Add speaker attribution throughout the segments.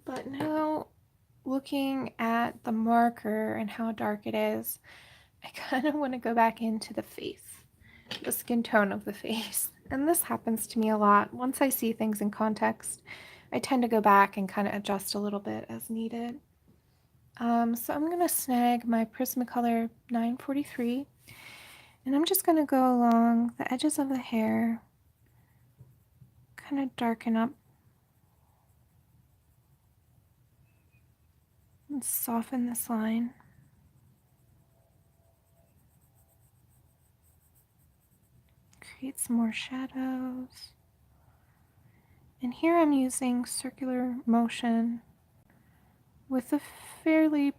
Speaker 1: But now, looking at the marker and how dark it is, I kind of want to go back into the face, the skin tone of the face. And this happens to me a lot. Once I see things in context, I tend to go back and kind of adjust a little bit as needed. So I'm going to snag my Prismacolor 943, and I'm just going to go along the edges of the hair, kind of darken up and soften this line. Create some more shadows. And here I'm using circular motion with a fairly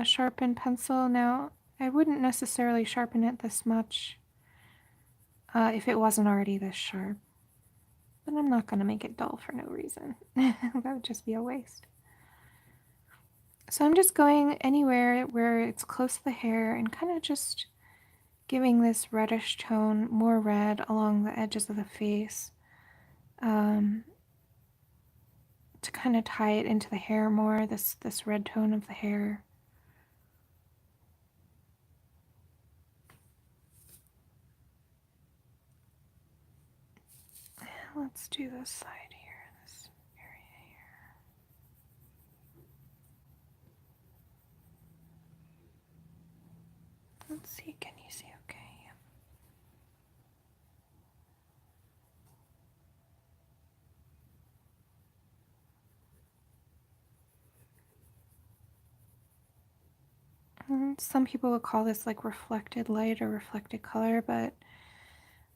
Speaker 1: sharpened pencil. Now, I wouldn't necessarily sharpen it this much if it wasn't already this sharp. But I'm not going to make it dull for no reason. That would just be a waste. So I'm just going anywhere where it's close to the hair and kind of just giving this reddish tone, more red along the edges of the face, to kind of tie it into the hair more, this red tone of the hair. Let's do this side here, this area here. Let's see, can you see okay? Some people would call this like reflected light or reflected color, but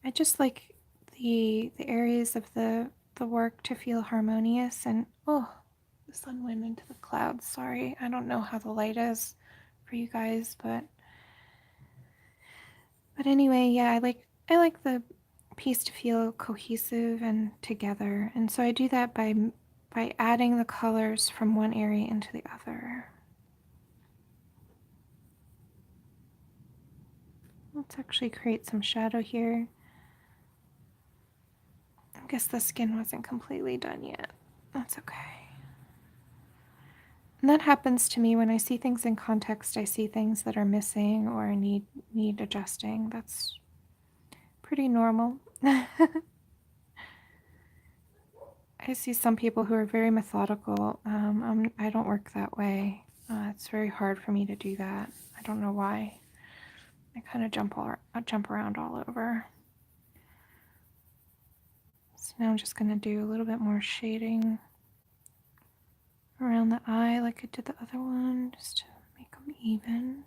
Speaker 1: I just like the areas of the work to feel harmonious. And oh, the sun went into the clouds. Sorry, I don't know how the light is for you guys, but anyway, yeah, I like the piece to feel cohesive and together, and so I do that by adding the colors from one area into the other. Let's actually create some shadow here. I guess the skin wasn't completely done yet. That's okay. And that happens to me when I see things in context. I see things that are missing or need adjusting. That's pretty normal. I see some people who are very methodical. I don't work that way. It's very hard for me to do that. I don't know why. I kind of jump around all over. So now I'm just going to do a little bit more shading around the eye like I did the other one, just to make them even.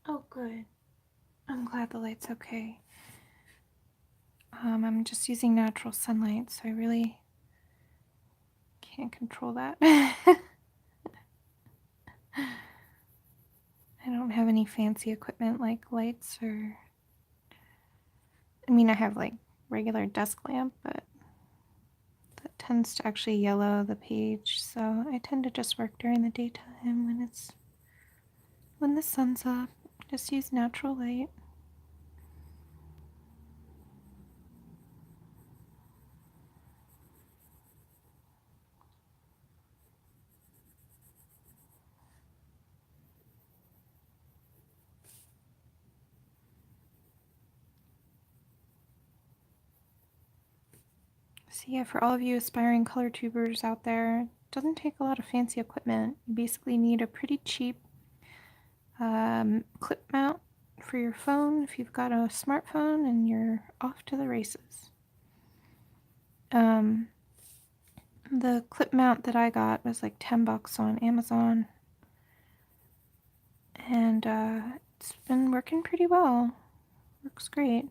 Speaker 1: Oh, good. I'm glad the light's okay. I'm just using natural sunlight, so I really can't control that. don't have any fancy equipment like lights or... I mean, I have like regular desk lamp, but that tends to actually yellow the page, so I tend to just work during the daytime when the sun's up. Just use natural light. So yeah, for all of you aspiring color tubers out there, it doesn't take a lot of fancy equipment. You basically need a pretty cheap clip mount for your phone if you've got a smartphone, and you're off to the races. The clip mount that I got was like $10 on Amazon, and it's been working pretty well. Works great.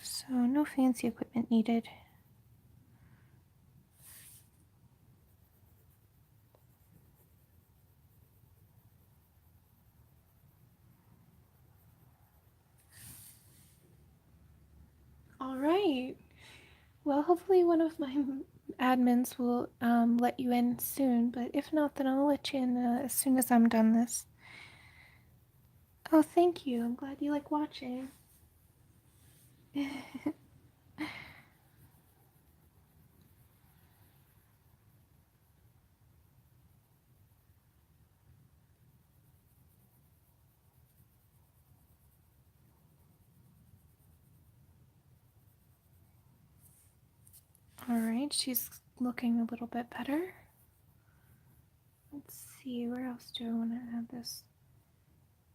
Speaker 1: So no fancy equipment needed. All right. Well, hopefully one of my admins will let you in soon, but if not, then I'll let you in as soon as I'm done this. Oh, thank you. I'm glad you like watching. Alright, she's looking a little bit better. Let's see, where else do I want to add this?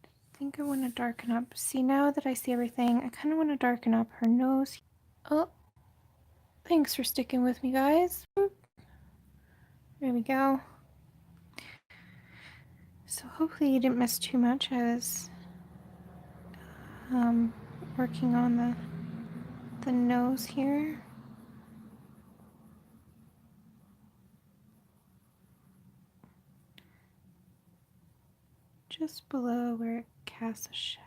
Speaker 1: I think I want to darken up. See, now that I see everything, I kind of want to darken up her nose. Oh, thanks for sticking with me, guys. There we go. So hopefully you didn't miss too much. I was working on the nose here. Just below where it casts a shadow.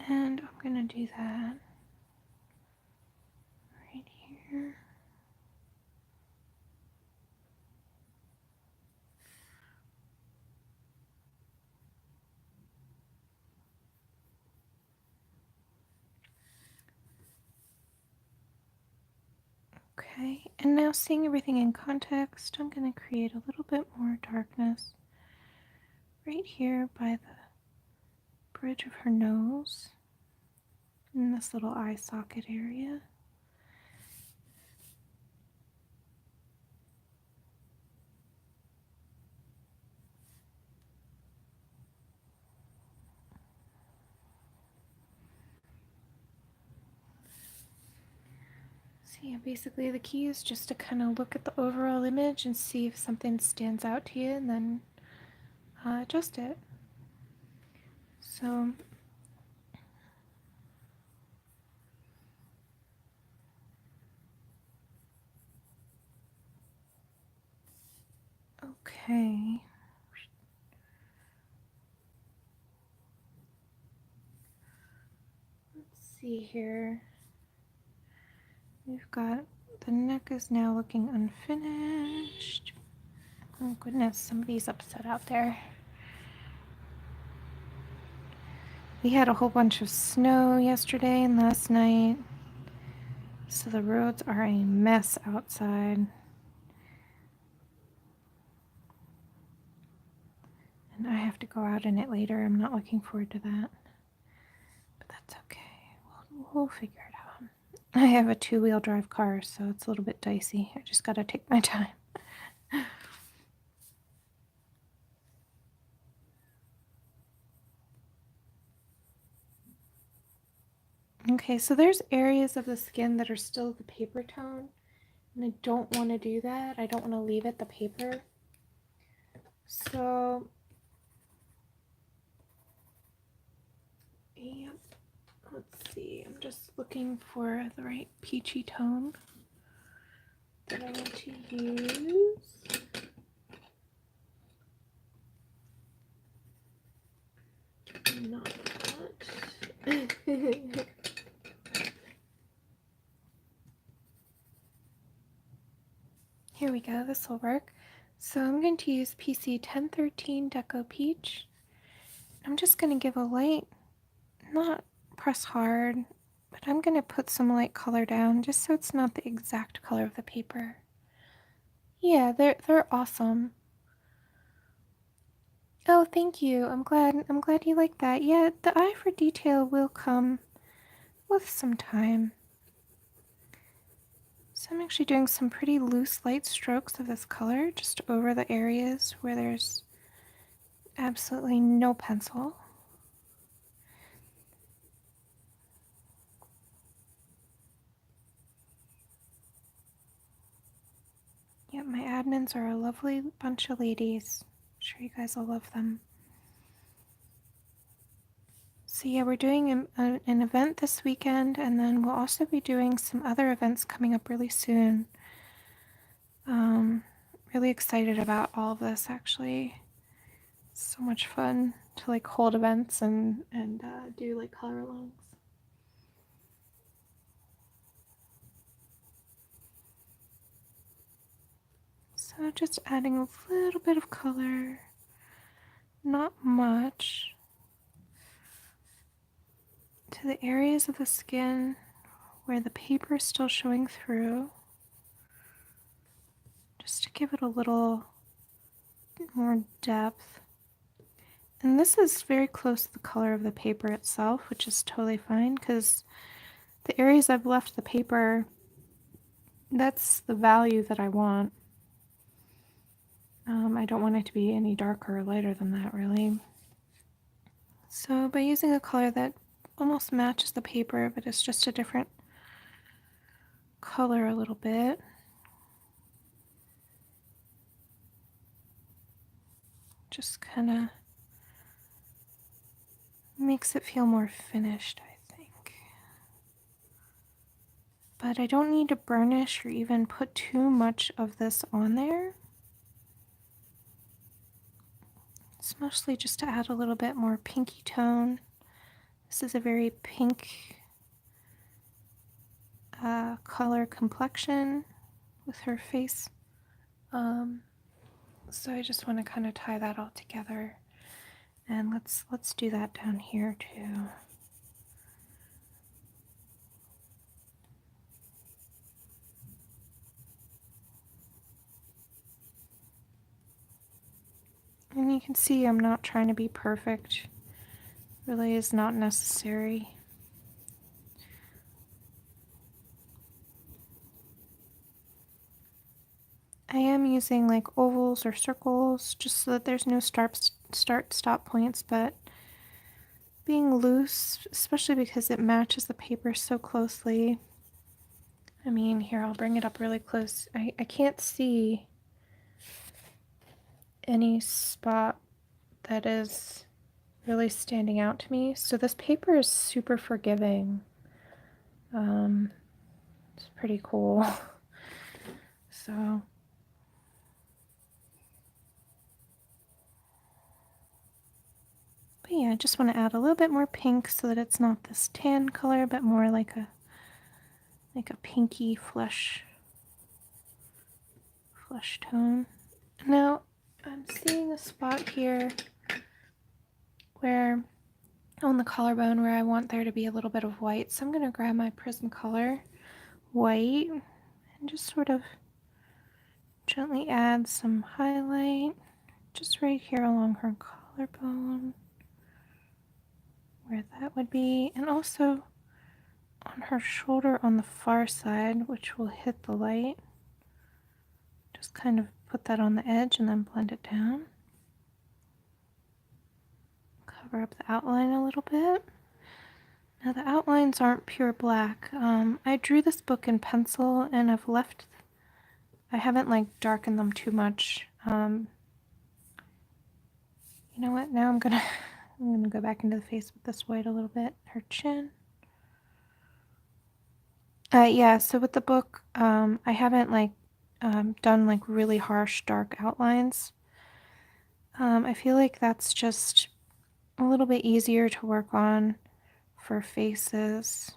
Speaker 1: And I'm gonna do that right here. Okay, and now seeing everything in context, I'm going to create a little bit more darkness right here by the bridge of her nose, in this little eye socket area. So yeah, basically the key is just to kind of look at the overall image and see if something stands out to you, and then adjust it. So okay. Let's see here. We've got the neck is now looking unfinished. Oh goodness, somebody's upset out there. We had a whole bunch of snow yesterday and last night, so the roads are a mess outside. And I have to go out in it later. I'm not looking forward to that. But that's okay. We'll figure it out. I have a 2-wheel drive car, so it's a little bit dicey. I just gotta take my time. Okay, so there's areas of the skin that are still the paper tone, and I don't want to do that. I don't want to leave it the paper. So, yep. Let's see, I'm just looking for the right peachy tone that I want to use. Not that. Here we go, this will work. So I'm going to use PC 1013 Deco Peach. I'm just going to give a light, not press hard, but I'm going to put some light color down just so it's not the exact color of the paper. Yeah, they're awesome. Oh, thank you. I'm glad you like that. Yeah, the eye for detail will come with some time. So I'm actually doing some pretty loose light strokes of this color just over the areas where there's absolutely no pencil. Yep, my admins are a lovely bunch of ladies. I'm sure you guys will love them. So yeah, we're doing an event this weekend, and then we'll also be doing some other events coming up really soon. Really excited about all of this, actually. It's so much fun to like hold events and do like color alongs. So just adding a little bit of color, not much, to the areas of the skin where the paper is still showing through, just to give it a little more depth. And this is very close to the color of the paper itself, which is totally fine because the areas I've left the paper, that's the value that I want. I don't want it to be any darker or lighter than that, really. So by using a color that almost matches the paper, but it's just a different color a little bit, just kind of makes it feel more finished, I think. But I don't need to burnish or even put too much of this on there. It's mostly just to add a little bit more pinky tone. This is a very pink color complexion with her face. So I just want to kind of tie that all together. And let's do that down here too. And you can see I'm not trying to be perfect. Really is not necessary. I am using like ovals or circles just so that there's no start-stop points, but being loose, especially because it matches the paper so closely. I mean, here, I'll bring it up really close. I can't see any spot that is really standing out to me. So this paper is super forgiving. It's pretty cool. So but yeah, I just want to add a little bit more pink so that it's not this tan color, but more like a pinky flesh tone. Now I'm seeing a spot here where on the collarbone where I want there to be a little bit of white. So I'm going to grab my Prismacolor white and just sort of gently add some highlight just right here along her collarbone, where that would be, and also on her shoulder on the far side, which will hit the light. Just kind of put that on the edge and then blend it down. Cover up the outline a little bit. Now the outlines aren't pure black. I drew this book in pencil and I haven't like darkened them too much. You know what? Now I'm gonna go back into the face with this white a little bit. Her chin. Yeah, so with the book, I haven't like done like really harsh dark outlines. I feel like that's just a little bit easier to work on for faces.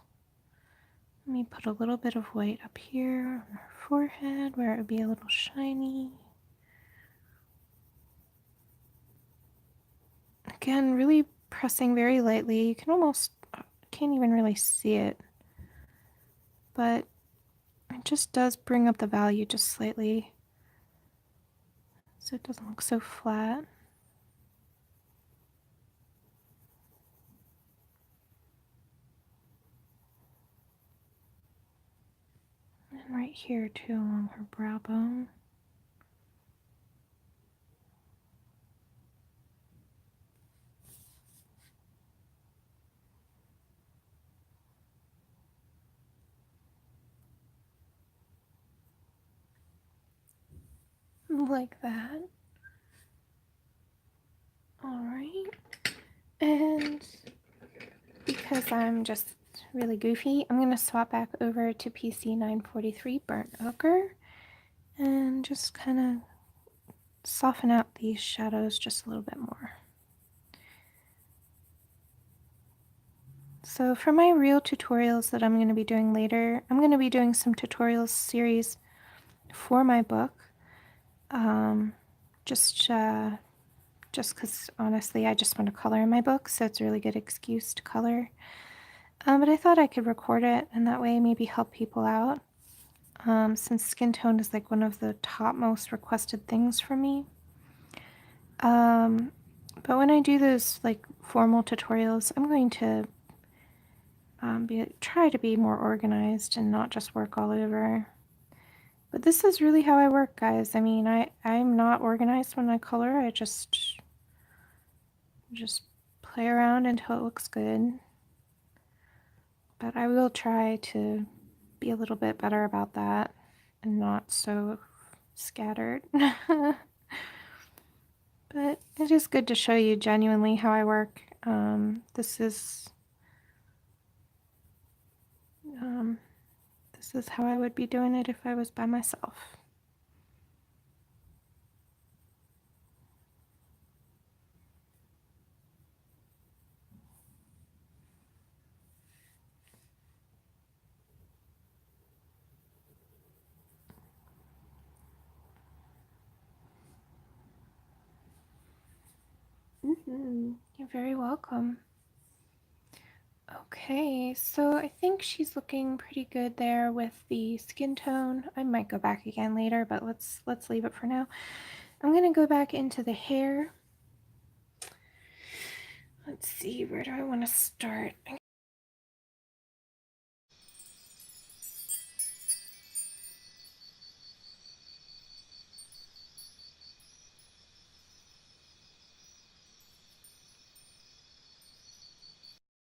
Speaker 1: Let me put a little bit of white up here on her forehead where it would be a little shiny. Again, really pressing very lightly. You can almost, can't even really see it, but it just does bring up the value just slightly so it doesn't look so flat. And right here too along her brow bone. Like that. Alright. And because I'm just really goofy, I'm going to swap back over to PC 943 Burnt Ochre and just kind of soften out these shadows just a little bit more. So for my real tutorials that I'm going to be doing later, I'm going to be doing some tutorials series for my book. Just because honestly I just want to color in my book, so it's a really good excuse to color. But I thought I could record it and that way maybe help people out. Since skin tone is like one of the top most requested things from me. But when I do those like formal tutorials, I'm going to try to be more organized and not just work all over. But this is really how I work, guys. I mean, I'm not organized when I color. I just play around until it looks good. But I will try to be a little bit better about that and not so scattered. But it is good to show you genuinely how I work. This is how I would be doing it if I was by myself. You're very welcome. Okay, so I think she's looking pretty good there with the skin tone. I might go back again later, but let's leave it for now. I'm gonna go back into the hair. Let's see, where do I want to start?